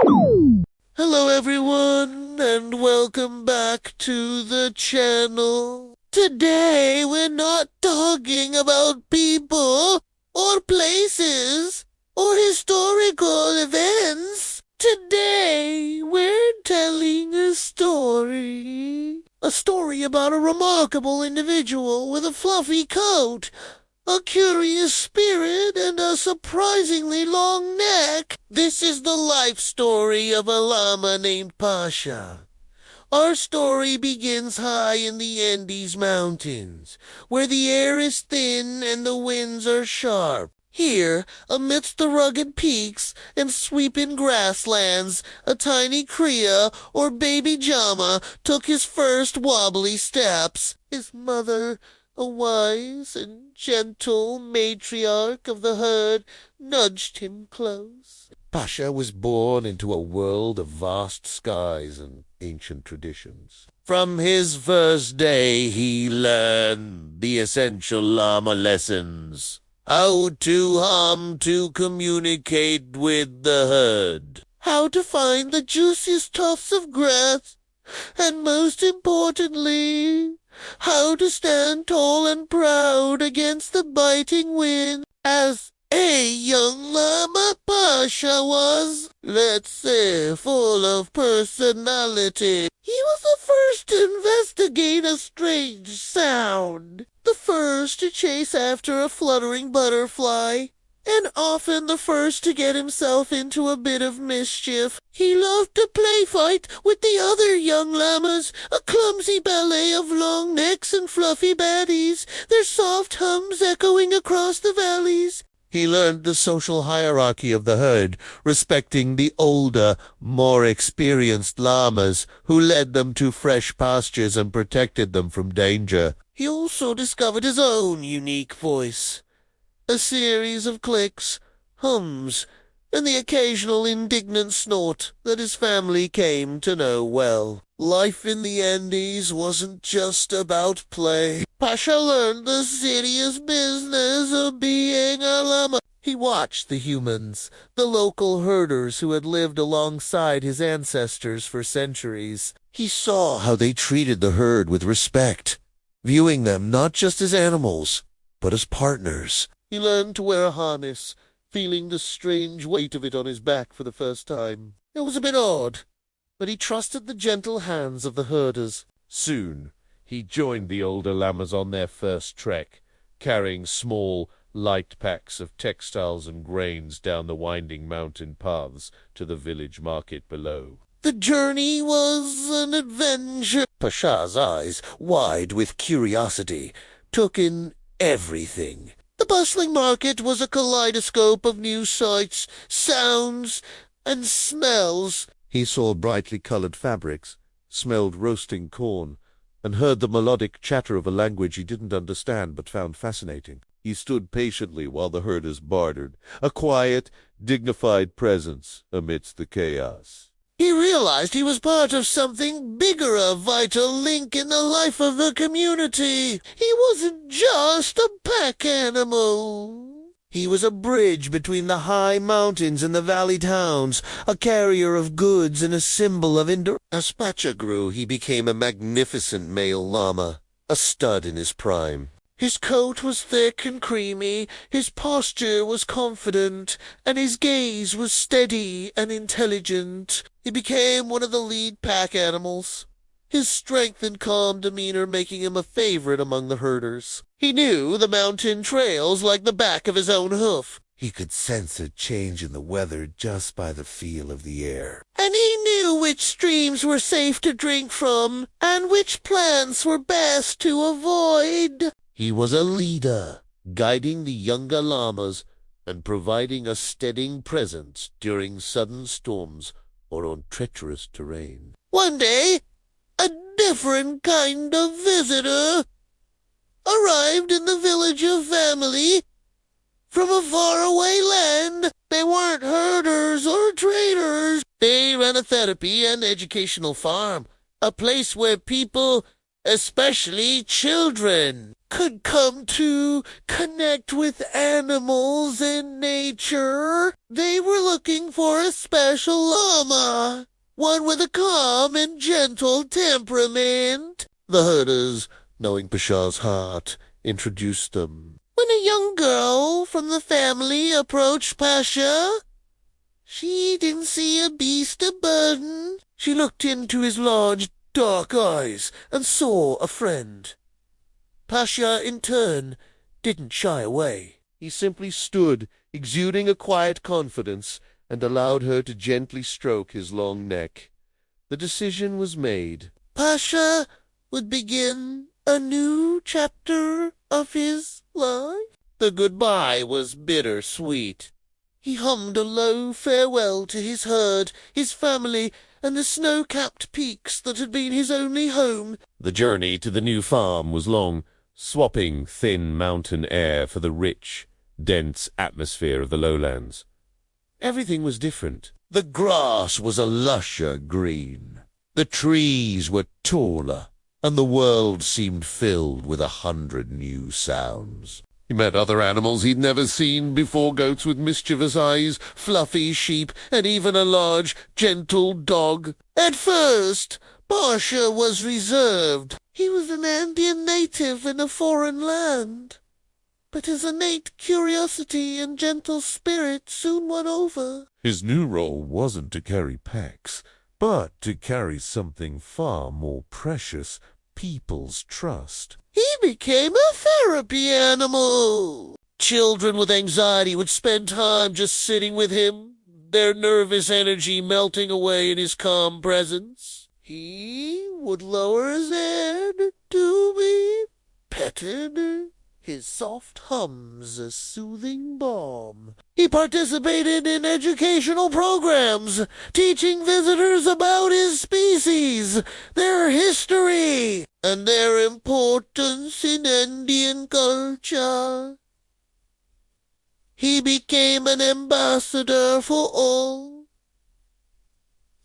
Hello everyone, and welcome back to the channel. Today we're not talking about people, or places, or historical events. Today we're telling a story. A story about a remarkable individual with a fluffy coat, a curious spirit, and a surprisingly long neck. This is the life story of a llama named Pasha. Our story begins high in the Andes Mountains, where the air is thin and the winds are sharp. Here, amidst the rugged peaks and sweeping grasslands, a tiny cria, or baby llama, took his first wobbly steps. His mother, a wise and gentle matriarch of the herd, nudged him close. Pasha was born into a world of vast skies and ancient traditions. From his first day he learned the essential llama lessons. How to hum to communicate with the herd. How to find the juiciest tufts of grass. And most importantly, how to stand tall and proud against the biting wind. As a young llama, Pasha was, let's say, full of personality. He was the first to investigate a strange sound, the first to chase after a fluttering butterfly, and often the first to get himself into a bit of mischief. He loved to play fight with the other young llamas, a clumsy ballet of long necks and fluffy baddies, their soft hums echoing across the valleys. He learned the social hierarchy of the herd, respecting the older, more experienced llamas who led them to fresh pastures and protected them from danger. He also discovered his own unique voice. A series of clicks, hums, and the occasional indignant snort that his family came to know well. Life in the Andes wasn't just about play. Pasha learned the serious business of being a llama. He watched the humans, the local herders who had lived alongside his ancestors for centuries. He saw how they treated the herd with respect, viewing them not just as animals, but as partners. He learned to wear a harness, feeling the strange weight of it on his back for the first time. It was a bit odd, but he trusted the gentle hands of the herders. Soon he joined the older llamas on their first trek, carrying small, light packs of textiles and grains down the winding mountain paths to the village market below. The journey was an adventure. Pasha's eyes, wide with curiosity, took in everything. The bustling market was a kaleidoscope of new sights, sounds, and smells. He saw brightly colored fabrics, smelled roasting corn, and heard the melodic chatter of a language he didn't understand but found fascinating. He stood patiently while the herders bartered, a quiet, dignified presence amidst the chaos. He realized he was part of something bigger, a vital link in the life of the community. He wasn't just a pack animal. He was a bridge between the high mountains and the valley towns, a carrier of goods and a symbol of endurance. As Pasha grew, he became a magnificent male llama, a stud in his prime. His coat was thick and creamy, his posture was confident, and his gaze was steady and intelligent. He became one of the lead pack animals, his strength and calm demeanor making him a favorite among the herders. He knew the mountain trails like the back of his own hoof. He could sense a change in the weather just by the feel of the air. And he knew which streams were safe to drink from, and which plants were best to avoid. He was a leader, guiding the younger llamas and providing a steadying presence during sudden storms or on treacherous terrain. One day, a different kind of visitor arrived in the village of family from a faraway land. They weren't herders or traders. They ran a therapy and educational farm, a place where people, especially children, could come to connect with animals and nature. They were looking for a special llama, one with a calm and gentle temperament. The herders, knowing Pasha's heart, introduced them. When a young girl from the family approached Pasha, she didn't see a beast of burden. She looked into his large, dark eyes and saw a friend. Pasha, in turn, didn't shy away. He simply stood, exuding a quiet confidence, and allowed her to gently stroke his long neck. The decision was made. Pasha would begin a new chapter of his life. The goodbye was bittersweet. He hummed a low farewell to his herd, his family, and the snow-capped peaks that had been his only home. The journey to the new farm was long, swapping thin mountain air for the rich, dense atmosphere of the lowlands. Everything was different. The grass was a lusher green. The trees were taller, and the world seemed filled with 100 new sounds. He met other animals he'd never seen before, goats with mischievous eyes, fluffy sheep, and even a large, gentle dog. At first, Pasha was reserved. He was an Andean native in a foreign land. But his innate curiosity and gentle spirit soon won over. His new role wasn't to carry packs, but to carry something far more precious, people's trust. He became a therapy animal. Children with anxiety would spend time just sitting with him, their nervous energy melting away in his calm presence. He would lower his head to be petted, his soft hums a soothing balm. He participated in educational programs, teaching visitors about his species, their history, and their importance in Andean culture. He became an ambassador for all.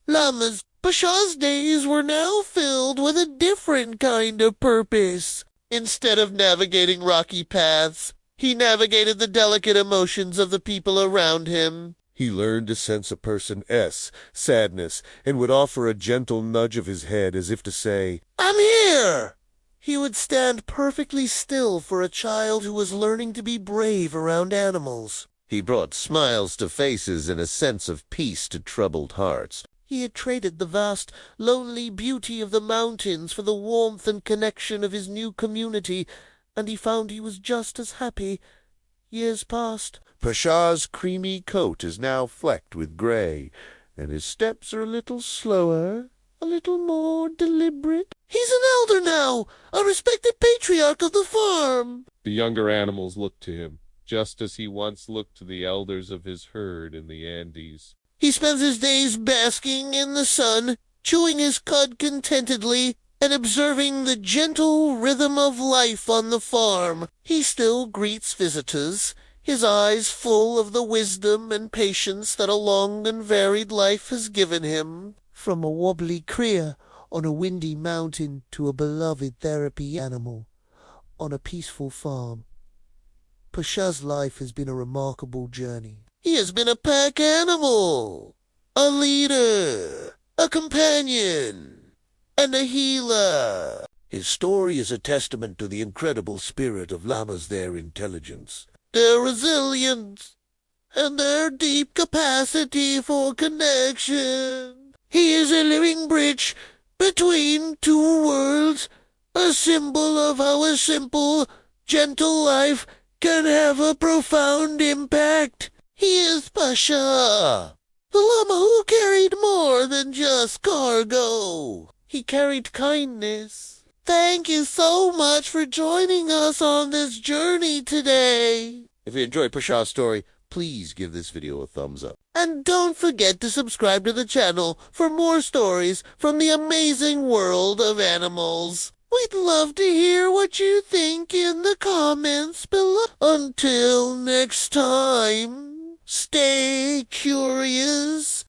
Llamas. Pasha's days were now filled with a different kind of purpose. Instead of navigating rocky paths, he navigated the delicate emotions of the people around him. He learned to sense a person's sadness, and would offer a gentle nudge of his head as if to say, "I'm here!" He would stand perfectly still for a child who was learning to be brave around animals. He brought smiles to faces and a sense of peace to troubled hearts. He had traded the vast, lonely beauty of the mountains for the warmth and connection of his new community, and he found he was just as happy. Years passed. Pasha's creamy coat is now flecked with gray, and his steps are a little slower, a little more deliberate. He's an elder now, a respected patriarch of the farm. The younger animals looked to him, just as he once looked to the elders of his herd in the Andes. He spends his days basking in the sun, chewing his cud contentedly, and observing the gentle rhythm of life on the farm. He still greets visitors, his eyes full of the wisdom and patience that a long and varied life has given him. From a wobbly cria on a windy mountain to a beloved therapy animal on a peaceful farm, Pasha's life has been a remarkable journey. He has been a pack animal, a leader, a companion, and a healer. His story is a testament to the incredible spirit of llamas, their intelligence, their resilience, and their deep capacity for connection. He is a living bridge between two worlds, a symbol of how a simple, gentle life can have a profound impact. He is Pasha, the llama who carried more than just cargo. He carried kindness. Thank you so much for joining us on this journey today. If you enjoyed Pasha's story, please give this video a thumbs up. And don't forget to subscribe to the channel for more stories from the amazing world of animals. We'd love to hear what you think in the comments below. Until next time, stay curious